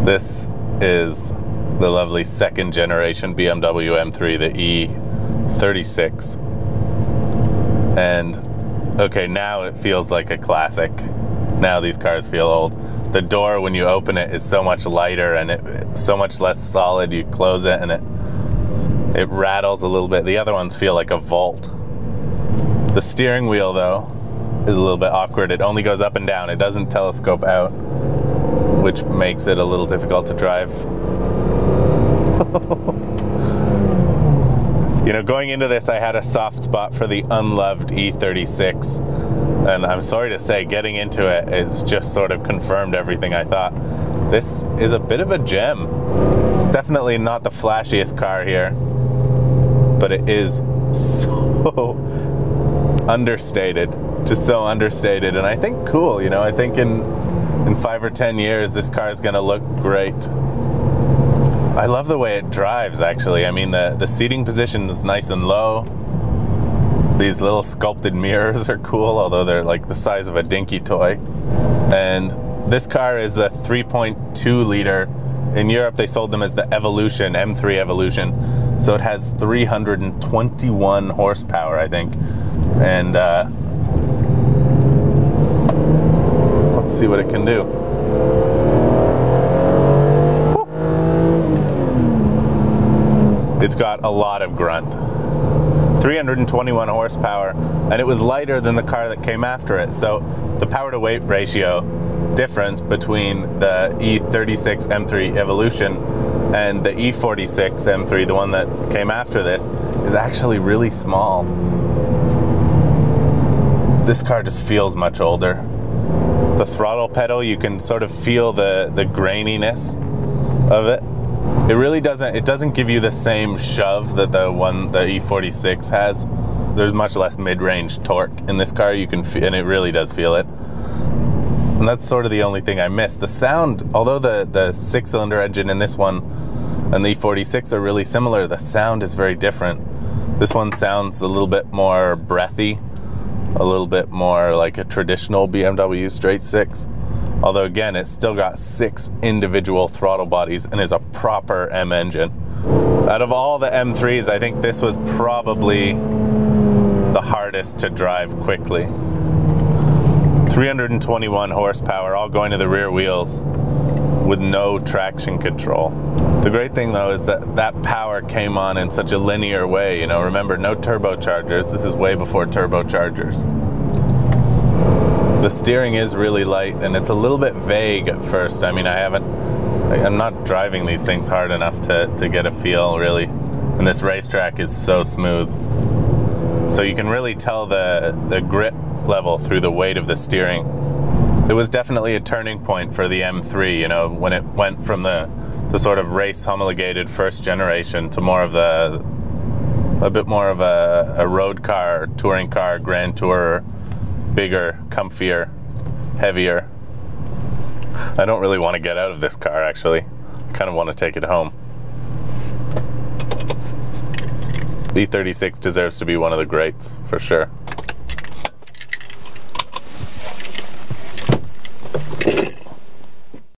This is the lovely second generation BMW M3, the E36. And okay, now it feels like a classic. Now these cars feel old. The door, when you open it, is so much lighter and it's so much less solid. You close it and it rattles a little bit. The other ones feel like a vault. The steering wheel, though, is a little bit awkward. It only goes up and down. It doesn't telescope out, which makes it a little difficult to drive. You know, going into this, I had a soft spot for the unloved E36, and I'm sorry to say, getting into it has just sort of confirmed everything I thought. This is a bit of a gem. It's definitely not the flashiest car here, but it is so understated, just so understated, and I think cool. You know, I think in 5 or 10 years, this car is going to look great. I love the way it drives, actually. I mean, the seating position is nice and low. These little sculpted mirrors are cool, although they're like the size of a dinky toy. And this car is a 3.2 liter. In Europe, they sold them as the Evolution, M3 Evolution. So it has 321 horsepower, I think. And let's see what it can do. It's got a lot of grunt. 321 horsepower, and it was lighter than the car that came after it. So the power to weight ratio difference between the E36 M3 Evolution and the E46 M3, the one that came after this, is actually really small. This car just feels much older. The throttle pedal, you can sort of feel the graininess of it. It really doesn't give you the same shove that the E46 has. There's much less mid-range torque in this car. You can feel, and it really does feel it. And that's sort of the only thing I missed. The sound, although the 6-cylinder engine in this one and the E46 are really similar, the sound is very different. This one sounds a little bit more breathy, a little bit more like a traditional BMW straight six. Although again, it's still got 6 individual throttle bodies and is a proper M engine. Out of all the M3s, I think this was probably the hardest to drive quickly. 321 horsepower, all going to the rear wheels with no traction control. The great thing though is that that power came on in such a linear way. You know, remember, no turbochargers. This is way before turbochargers. The steering is really light, and it's a little bit vague at first. I mean, I'm not driving these things hard enough to get a feel, really. And this racetrack is so smooth. So you can really tell the grip level through the weight of the steering. It was definitely a turning point for the M3, you know, when it went from the sort of race homologated first generation to more of a bit more of a road car, touring car, grand tourer. Bigger, comfier, heavier. I don't really want to get out of this car, actually. I kind of want to take it home. The E36 deserves to be one of the greats, for sure.